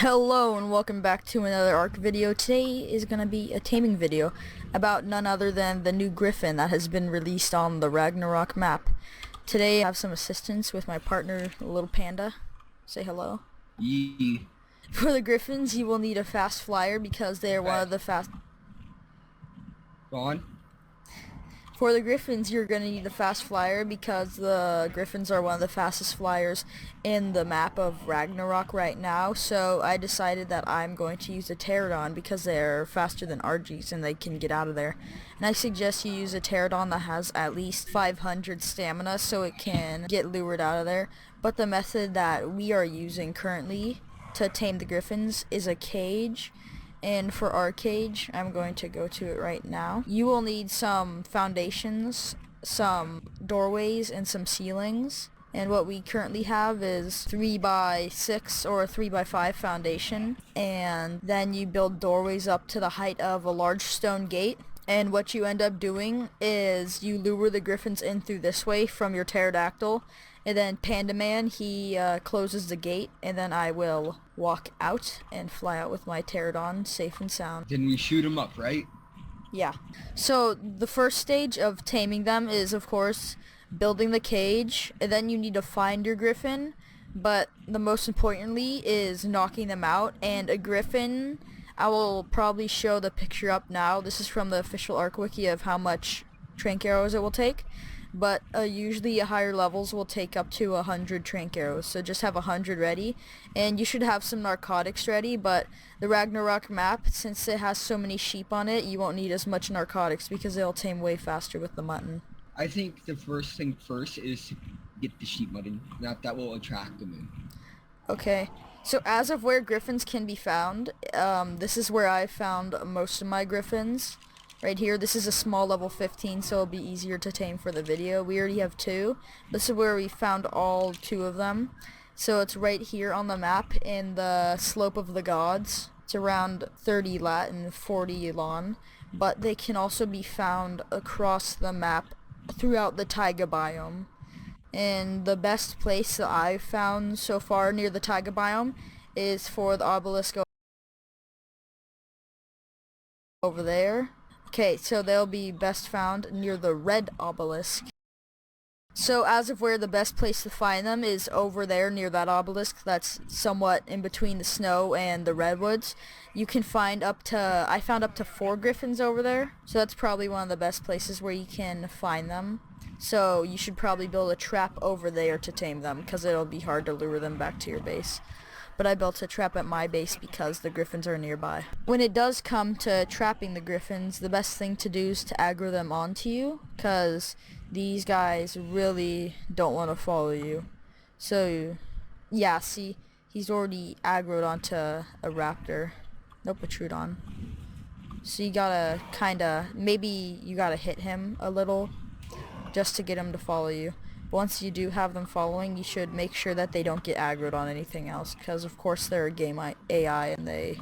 Hello and welcome back to another ARC video. Today is going to be a taming video about none other than the new Griffin that has been released on the Ragnarok map. Today I have some assistance with my partner, Little Panda. Say hello. Yee. For the Griffins, you will need a fast flyer because they are one of the fast... Go on. For the Griffins, you're going to need a fast flyer because the Griffins are one of the fastest flyers in the map of Ragnarok right now. So I decided that I'm going to use a pterodon because they're faster than RGs and they can get out of there. And I suggest you use a pterodon that has at least 500 stamina so it can get lured out of there. But the method that we are using currently to tame the Griffins is a cage. And for our cage, I'm going to go to it right now. You will need some foundations, some doorways, and some ceilings. And what we currently have is 3x6 or a 3x5 foundation. And then you build doorways up to the height of a large stone gate. And what you end up doing is you lure the Griffins in through this way from your pterodactyl. And then Panda Man, he closes the gate, and then I will walk out and fly out with my pterodon safe and sound. Then we shoot them up, right? Yeah. So the first stage of taming them is, of course, building the cage, and then you need to find your Griffin, but the most importantly is knocking them out. And a Griffin, I will probably show the picture up now. This is from the official ARC wiki of how much trank arrows it will take. But usually higher levels will take up to 100 trank arrows, so just have 100 ready. And you should have some narcotics ready, but the Ragnarok map, since it has so many sheep on it, you won't need as much narcotics because they'll tame way faster with the mutton. I think the first thing first is to get the sheep mutton. That will attract them in. Okay, so as of where Griffins can be found, this is where I found most of my Griffins. Right here, this is a small level 15, so it'll be easier to tame for the video. We already have 2. This is where we found all 2 of them. So it's right here on the map in the Slope of the Gods. It's around 30 lat and 40 lon. But they can also be found across the map throughout the taiga biome. And the best place that I've found so far near the taiga biome is for the obelisk over there. Okay, so they'll be best found near the red obelisk. So as of where the best place to find them is over there near that obelisk that's somewhat in between the snow and the redwoods. You can find I found up to 4 Griffins over there. So that's probably one of the best places where you can find them. So you should probably build a trap over there to tame them because it'll be hard to lure them back to your base. But I built a trap at my base because the Griffins are nearby. When it does come to trapping the Griffins, the best thing to do is to aggro them onto you, because these guys really don't want to follow you. So, yeah, see, he's already aggroed onto a raptor. Nope, a Trudon. So you gotta maybe you gotta hit him a little just to get him to follow you. Once you do have them following, you should make sure that they don't get aggroed on anything else, because of course they're a game AI and they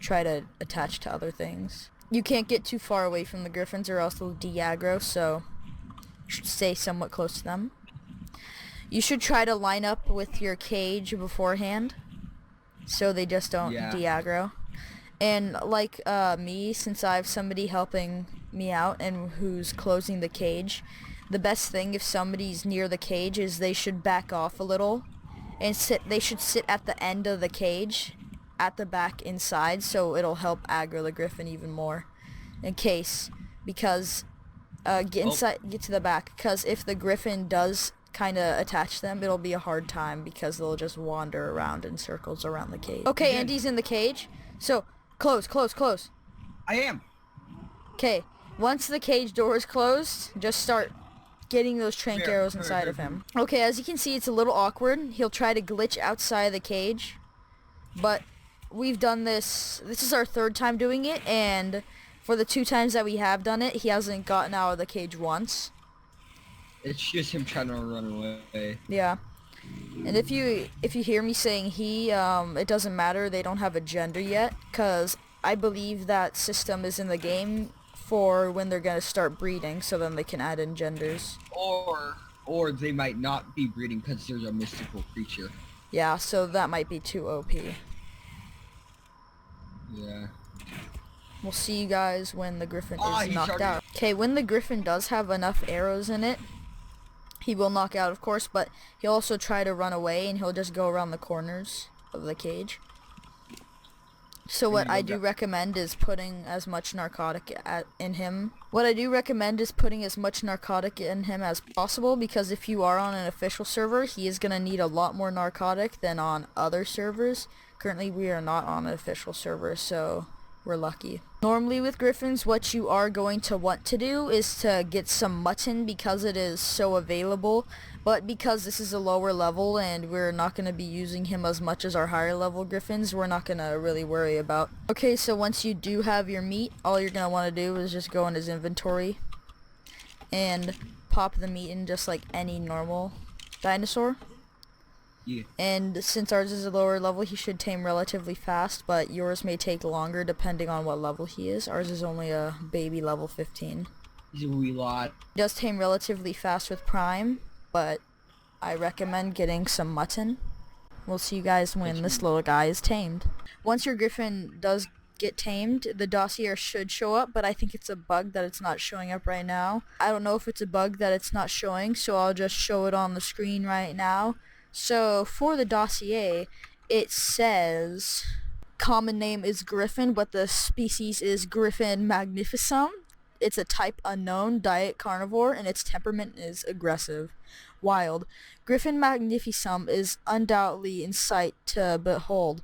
try to attach to other things. You can't get too far away from the Griffins or else they'll de-aggro, so you should stay somewhat close to them. You should try to line up with your cage beforehand so they just don't de-aggro. And like me, since I have somebody helping me out and who's closing the cage, the best thing if somebody's near the cage is they should back off a little and they should sit at the end of the cage at the back inside, so it'll help aggro the Griffin even more. Because get to the back, because if the Griffin does kind of attach them, it'll be a hard time because they'll just wander around in circles around the cage. Okay, Andy's in the cage, so close. I am. Okay, once the cage door is closed, just start getting those trank arrows inside of him. Okay, as you can see, it's a little awkward. He'll try to glitch outside of the cage, but we've done this. This is our 3rd time doing it, and for the 2 times that we have done it, he hasn't gotten out of the cage once. It's just him trying to run away. Yeah. And if you hear me saying he, it doesn't matter. They don't have a gender yet, because I believe that system is in the game for when they're gonna start breeding, so then they can add in genders. Or they might not be breeding because there's a mystical creature. Yeah, so that might be too OP. Yeah. We'll see you guys when the Griffin Ah, is he knocked started. out. Okay, when the Griffin does have enough arrows in it, he will knock out, of course, but he'll also try to run away, and he'll just go around the corners of the cage. So what I do recommend is putting as much narcotic in him. What I do recommend is putting as much narcotic in him as possible, because if you are on an official server, he is going to need a lot more narcotic than on other servers. Currently, we are not on an official server, so we're lucky. Normally with Griffins, what you are going to want to do is to get some mutton because it is so available, but because this is a lower level and we're not going to be using him as much as our higher level Griffins, we're not going to really worry about. Okay, so once you do have your meat, all you're going to want to do is just go in his inventory and pop the meat in just like any normal dinosaur. Yeah. And since ours is a lower level, he should tame relatively fast, but yours may take longer depending on what level he is. Ours is only a baby level 15. He's a wee lot. He does tame relatively fast with Prime, but I recommend getting some mutton. We'll see you guys when this little guy is tamed. Once your Griffin does get tamed, the Dossier should show up, but I think it's a bug that it's not showing up right now. I don't know if it's a bug that it's not showing, so I'll just show it on the screen right now. So for the Dossier, it says common name is Griffin, but the species is Griffin magnificum. It's a type unknown, diet carnivore, and its temperament is aggressive. Wild. Griffin magnificum is undoubtedly in sight to behold.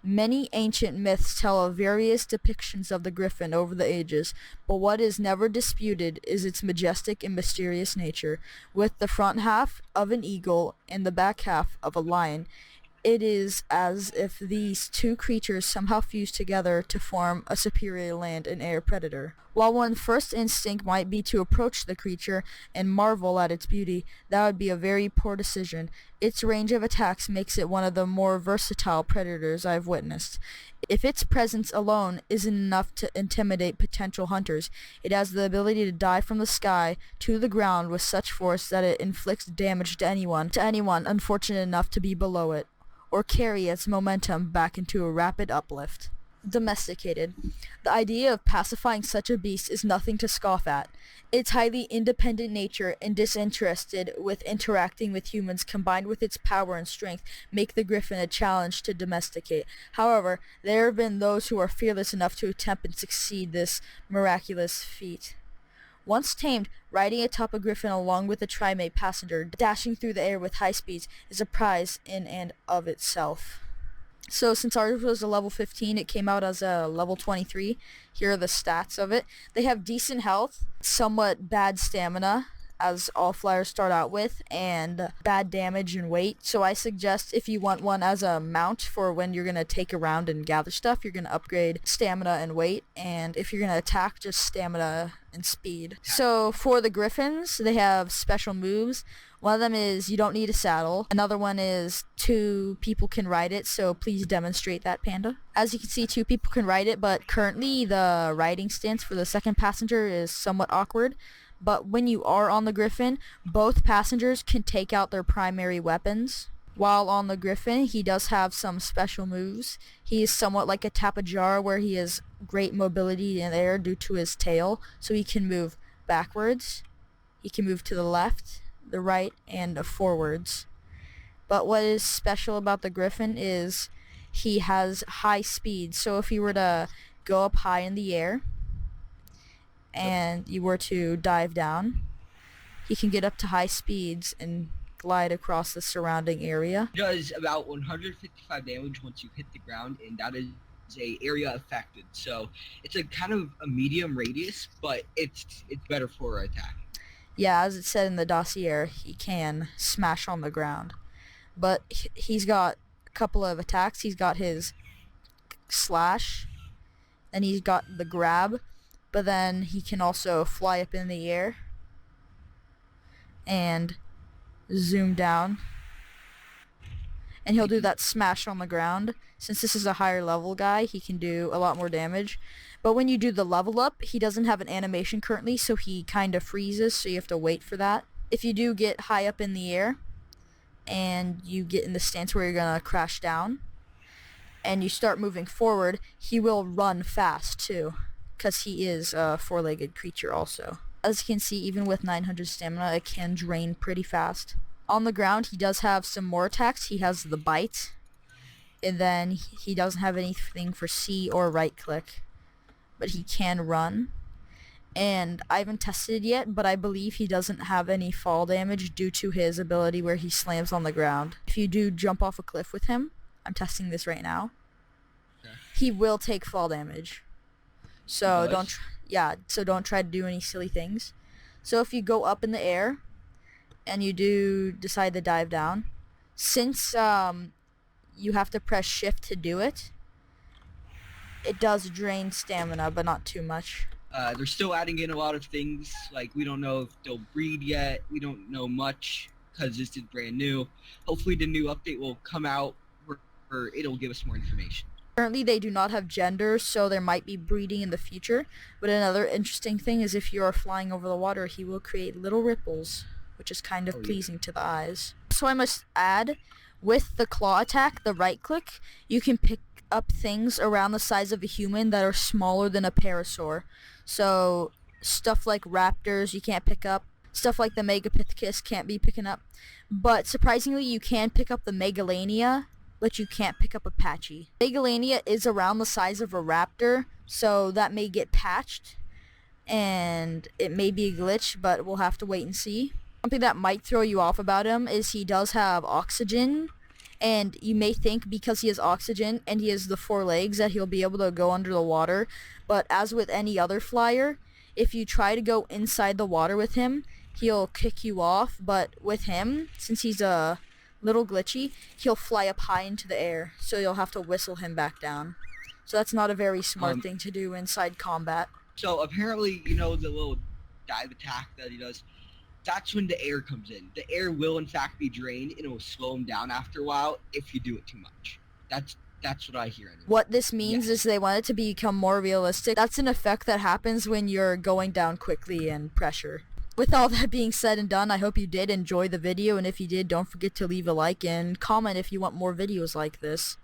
Many ancient myths tell of various depictions of the Griffin over the ages, but what is never disputed is its majestic and mysterious nature. With the front half of an eagle and the back half of a lion, it is as if these two creatures somehow fused together to form a superior land and air predator. While one's first instinct might be to approach the creature and marvel at its beauty, that would be a very poor decision. Its range of attacks makes it one of the more versatile predators I've witnessed. If its presence alone isn't enough to intimidate potential hunters, it has the ability to dive from the sky to the ground with such force that it inflicts damage to anyone unfortunate enough to be below it, or carry its momentum back into a rapid uplift. Domesticated. The idea of pacifying such a beast is nothing to scoff at. Its highly independent nature and disinterested with interacting with humans combined with its power and strength make the Griffin a challenge to domesticate. However, there have been those who are fearless enough to attempt and succeed this miraculous feat. Once tamed, riding atop a Griffin along with a tri-mate passenger, dashing through the air with high speeds, is a prize in and of itself. So since ours was a level 15, it came out as a level 23. Here are the stats of it. They have decent health, somewhat bad stamina, as all flyers start out with, and bad damage and weight. So I suggest if you want one as a mount for when you're going to take around and gather stuff, you're going to upgrade stamina and weight, and if you're going to attack, just stamina and speed. So for the Griffins, they have special moves. One of them is you don't need a saddle. Another one is 2 people can ride it, so please demonstrate that, Panda. As you can see, 2 people can ride it, but currently the riding stance for the second passenger is somewhat awkward. But when you are on the Griffin, both passengers can take out their primary weapons. While on the Griffin, he does have some special moves. He is somewhat like a Tapajara, where he has great mobility in the air due to his tail, so he can move backwards, he can move to the left, the right, and forwards. But what is special about the Griffin is he has high speed, so if you were to go up high in the air and you were to dive down, he can get up to high speeds and glide across the surrounding area. It does about 155 damage once you hit the ground, and that is a area affected. So it's a kind of a medium radius, but it's better for attack. Yeah, as it said in the Dossier, he can smash on the ground. But he's got a couple of attacks. He's got his slash, and he's got the grab, but then he can also fly up in the air and zoom down. And he'll do that smash on the ground. Since this is a higher level guy, he can do a lot more damage. But when you do the level up, he doesn't have an animation currently, so he kind of freezes, so you have to wait for that. If you do get high up in the air, and you get in the stance where you're going to crash down, and you start moving forward, he will run fast too, because he is a four-legged creature also. As you can see, even with 900 stamina, it can drain pretty fast. On the ground, he does have some more attacks. He has the bite, and then he doesn't have anything for C or right click, but he can run. And I haven't tested it yet, but I believe he doesn't have any fall damage due to his ability where he slams on the ground. If you do jump off a cliff with him, I'm testing this right now, he will take fall damage. So don't try to do any silly things. So if you go up in the air and you do decide to dive down, since you have to press shift to do it, it does drain stamina, but not too much. They're still adding in a lot of things, like we don't know if they'll breed yet, we don't know much, because this is brand new. Hopefully the new update will come out where it'll give us more information. Currently they do not have gender, so there might be breeding in the future, but another interesting thing is if you are flying over the water, he will create little ripples, which is kind of pleasing to the eyes. So I must add, with the claw attack, the right click, you can pick up things around the size of a human that are smaller than a parasaur. So stuff like raptors you can't pick up, stuff like the Megapithecus can't be picking up, but surprisingly you can pick up the Megalania, but you can't pick up Apache. Megalania is around the size of a raptor, so that may get patched, and it may be a glitch, but we'll have to wait and see. Something that might throw you off about him is he does have oxygen, and you may think because he has oxygen and he has the 4 legs that he'll be able to go under the water, but as with any other flyer, if you try to go inside the water with him, he'll kick you off, but with him, since he's a little glitchy, he'll fly up high into the air, so you'll have to whistle him back down. So that's not a very smart thing to do inside combat. So apparently, you know, the little dive attack that he does, that's when the air comes in. The air will in fact be drained, and it will slow him down after a while if you do it too much. That's what I hear anyway. What this means is they want it to become more realistic. That's an effect that happens when you're going down quickly in pressure. With all that being said and done, I hope you did enjoy the video, and if you did, don't forget to leave a like and comment if you want more videos like this.